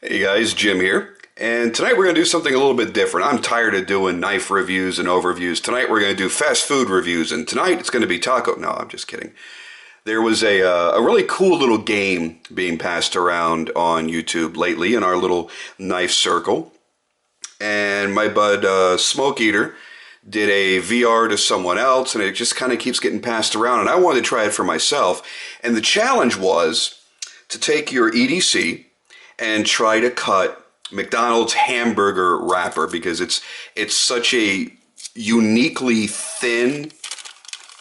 Hey guys, Jim here, and tonight we're going to do something a little bit different. I'm tired of doing knife reviews and overviews. Tonight we're going to do fast food reviews, and tonight it's going to be taco. No, I'm just kidding. There was a really cool little game being passed around on YouTube lately in our little knife circle, and my bud Smokeeater did a VR to someone else, and it just kind of keeps getting passed around, and I wanted to try it for myself. And the challenge was to take your EDC and try to cut McDonald's hamburger wrapper, because it's such a uniquely thin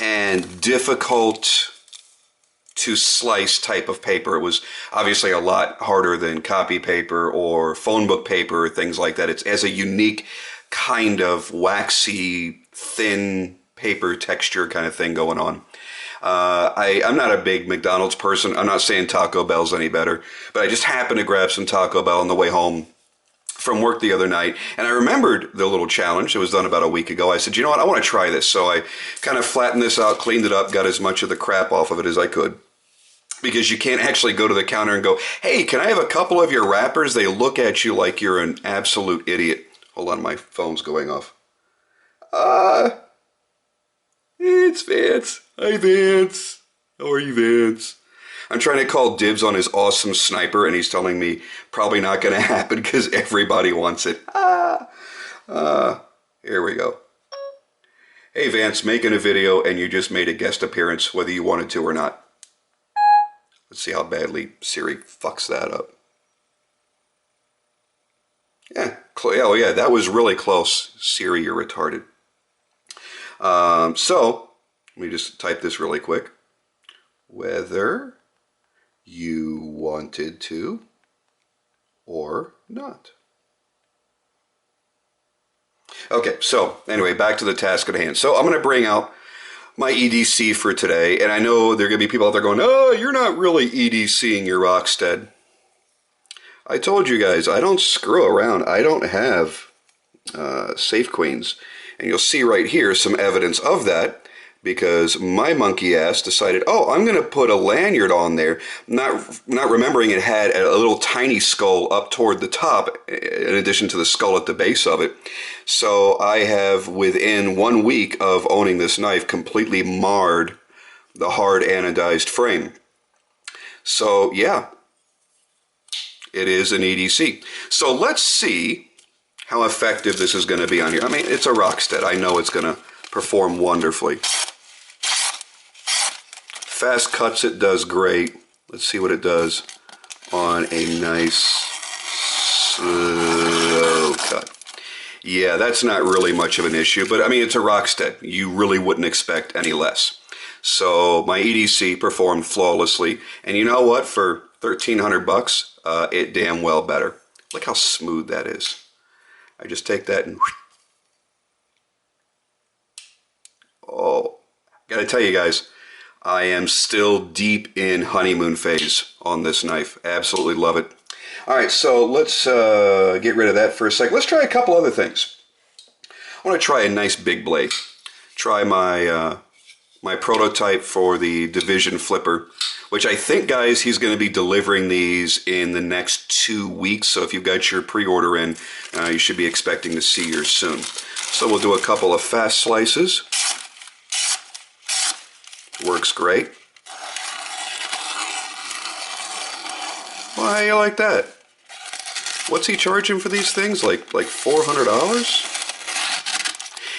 and difficult to slice type of paper. It was obviously a lot harder than copy paper or phone book paper or things like that. It has a unique kind of waxy, thin paper texture kind of thing going on. I'm not a big McDonald's person. I'm not saying Taco Bell's any better, but I just happened to grab some Taco Bell on the way home from work the other night, and I remembered the little challenge. It was done about a week ago. I said, you know what, I want to try this. So I kind of flattened this out, cleaned it up, got as much of the crap off of it as I could. Because you can't actually go to the counter and go, hey, can I have a couple of your wrappers? They look at you like you're an absolute idiot. Hold on, my phone's going off. It's Vance. Hi, Vance. How are you, Vance? I'm trying to call dibs on his awesome sniper, and he's telling me probably not going to happen because everybody wants it. Here we go. Hey, Vance, making a video, and you just made a guest appearance, whether you wanted to or not. Let's see how badly Siri fucks that up. Yeah, oh yeah, that was really close. Siri, you're retarded. So, let me just type this really quick. Whether you wanted to or not. Okay, so anyway, back to the task at hand. So I'm going to bring out my EDC for today, and I know there are going to be people out there going, oh, you're not really EDCing your Rockstead. I told you guys, I don't screw around. I don't have safe queens. And you'll see right here some evidence of that, because my monkey ass decided, oh, I'm going to put a lanyard on there, not remembering it had a little tiny skull up toward the top, in addition to the skull at the base of it. So I have, within 1 week of owning this knife, completely marred the hard anodized frame. So, yeah, it is an EDC. So let's see how effective this is going to be on here. I mean, it's a Rockstead. I know it's going to perform wonderfully. Fast cuts, it does great. Let's see what it does on a nice slow cut. Yeah, that's not really much of an issue, but I mean, it's a Rockstead. You really wouldn't expect any less. So my EDC performed flawlessly, and you know what? For 1,300 bucks, it damn well better. Look how smooth that is. I just take that and oh, gotta tell you guys, I am still deep in honeymoon phase on this knife. Absolutely love it. All right, so let's get rid of that for a sec. Let's try a couple other things. I want to try a nice big blade. Try my my prototype for the Division flipper, which I think, guys, he's going to be delivering these in the next 2 weeks. So if you've got your pre-order in, you should be expecting to see yours soon. So we'll do a couple of fast slices. Works great. Why you like that? What's he charging for these things? Like $400?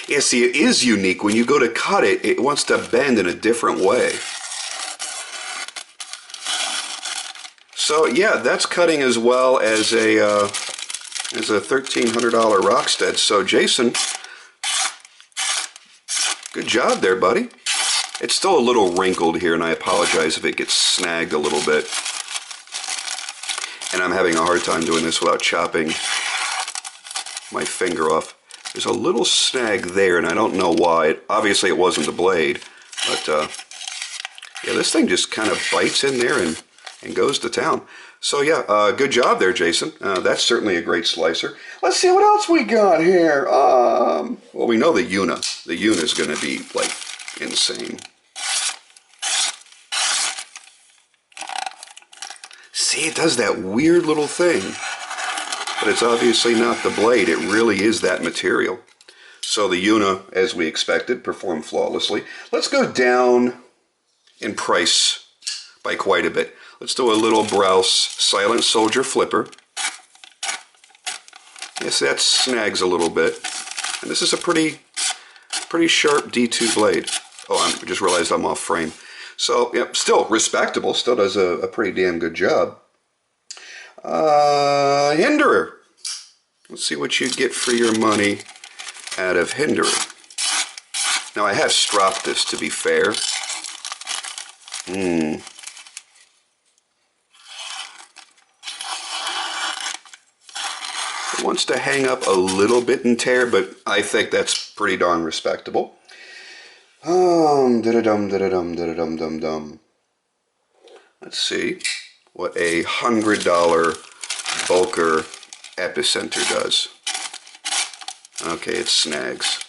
Yeah, see, it is unique. When you go to cut it, it wants to bend in a different way. So yeah, that's cutting as well as a $1,300 Rockstead. So Jason, good job there, buddy. It's still a little wrinkled here, and I apologize if it gets snagged a little bit. And I'm having a hard time doing this without chopping my finger off. There's a little snag there, and I don't know why. Obviously, it wasn't the blade, but yeah, this thing just kind of bites in there and goes to town. So yeah, good job there, Jason. That's certainly a great slicer. Let's see what else we got here. Well, we know the Una. The Una is going to be like insane. See, it does that weird little thing. but it's obviously not the blade. It really is that material. So the Una, as we expected, performed flawlessly. Let's go down in price by quite a bit. Let's do a little Browse Silent Soldier Flipper. Yes, that snags a little bit. And this is a pretty sharp D2 blade. Oh, I just realized I'm off frame. So, yeah, still respectable. Still does a pretty damn good job. Hinderer. Let's see what you get for your money out of Hinderer. Now, I have stropped this, to be fair. It wants to hang up a little bit and tear, but I think that's pretty darn respectable. Da-da-dum. Let's see what a $100 Bulker Epicenter does. Okay, it snags.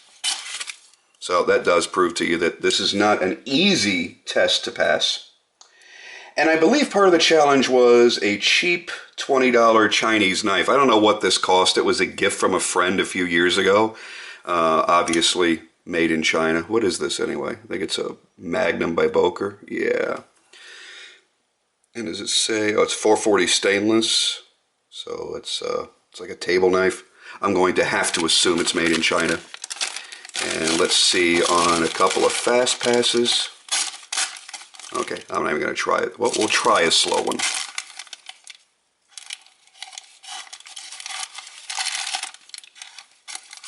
So that does prove to you that this is not an easy test to pass. And I believe part of the challenge was a cheap $20 Chinese knife. I don't know what this cost. It was a gift from a friend a few years ago. Obviously made in China. What is this anyway? I think it's a Magnum by Boker. Yeah. And does it say, oh, it's 440 stainless. So it's like a table knife. I'm going to have to assume it's made in China. And let's see on a couple of fast passes. Okay, I'm not even going to try it. Well, we'll try a slow one.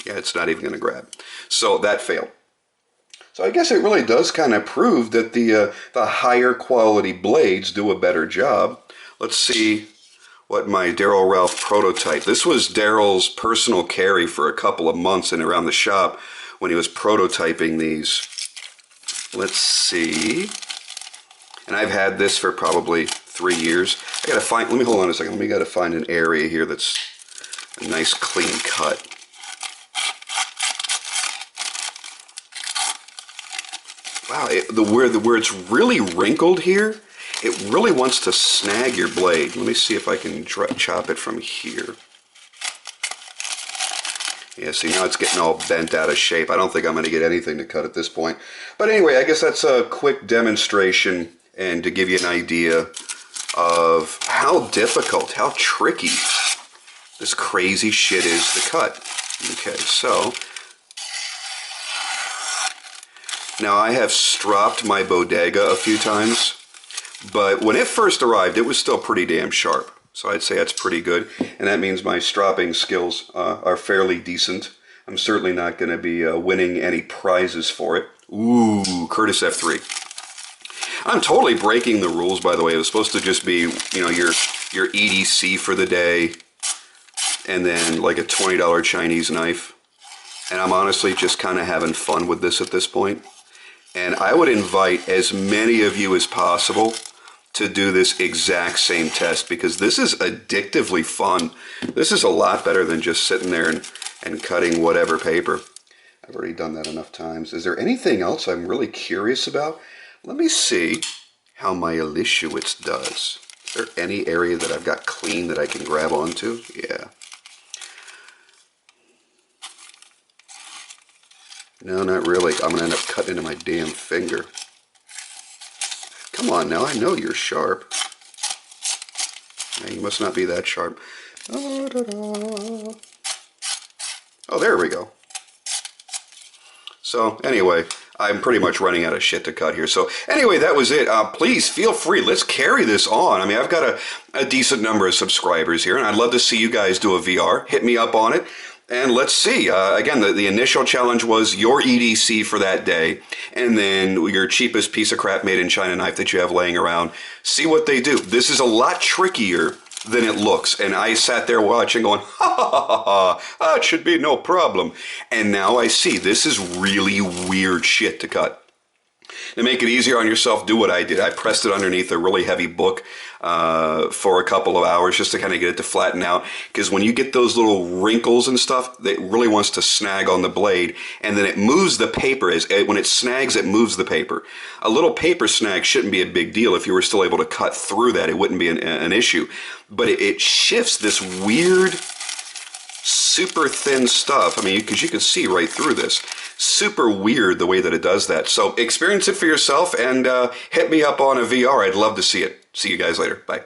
Yeah, it's not even going to grab. So that failed. So I guess it really does kind of prove that the higher quality blades do a better job. Let's see what my Daryl Ralph prototype. This was Daryl's personal carry for a couple of months and around the shop when he was prototyping these. Let's see. And I've had this for probably 3 years. I gotta find, let me hold on a second. Let me gotta find an area here that's a nice clean cut. Wow, where it's really wrinkled here, it really wants to snag your blade. Let me see if I can chop it from here. Yeah, see, now it's getting all bent out of shape. I don't think I'm going to get anything to cut at this point. But anyway, I guess that's a quick demonstration and to give you an idea of how difficult, how tricky this crazy shit is to cut. Okay, so now I have stropped my bodega a few times, but when it first arrived, it was still pretty damn sharp. So I'd say that's pretty good, and that means my stropping skills are fairly decent. I'm certainly not going to be winning any prizes for it. Ooh, Curtis F3. I'm totally breaking the rules, by the way. It was supposed to just be, you know, your EDC for the day, and then like a $20 Chinese knife. And I'm honestly just kind of having fun with this at this point. And I would invite as many of you as possible to do this exact same test, because this is addictively fun. This is a lot better than just sitting there and cutting whatever paper. I've already done that enough times. Is there anything else I'm really curious about? Let me see how my Elishewitz does. Is there any area that I've got clean that I can grab onto? Yeah. No, not really. I'm going to end up cutting into my damn finger. Come on now, I know you're sharp. Yeah, you must not be that sharp. Oh, there we go. So, anyway, I'm pretty much running out of shit to cut here. So, anyway, that was it. Please, feel free. Let's carry this on. I mean, I've got a decent number of subscribers here, and I'd love to see you guys do a VR. Hit me up on it. And let's see. Again, the initial challenge was your EDC for that day, and then your cheapest piece of crap made in China knife that you have laying around. See what they do. This is a lot trickier than it looks. And I sat there watching going, ha ha ha ha, that should be no problem. And now I see this is really weird shit to cut. To make it easier on yourself, do what I did. I pressed it underneath a really heavy book for a couple of hours just to kind of get it to flatten out. Because when you get those little wrinkles and stuff, it really wants to snag on the blade. And then it moves the paper. When it snags, it moves the paper. A little paper snag shouldn't be a big deal. If you were still able to cut through that, it wouldn't be an issue. But it shifts this weird super thin stuff. I mean, because you can see right through this. Super weird the way that it does that. So experience it for yourself and hit me up on a VR. I'd love to see it. See you guys later. Bye.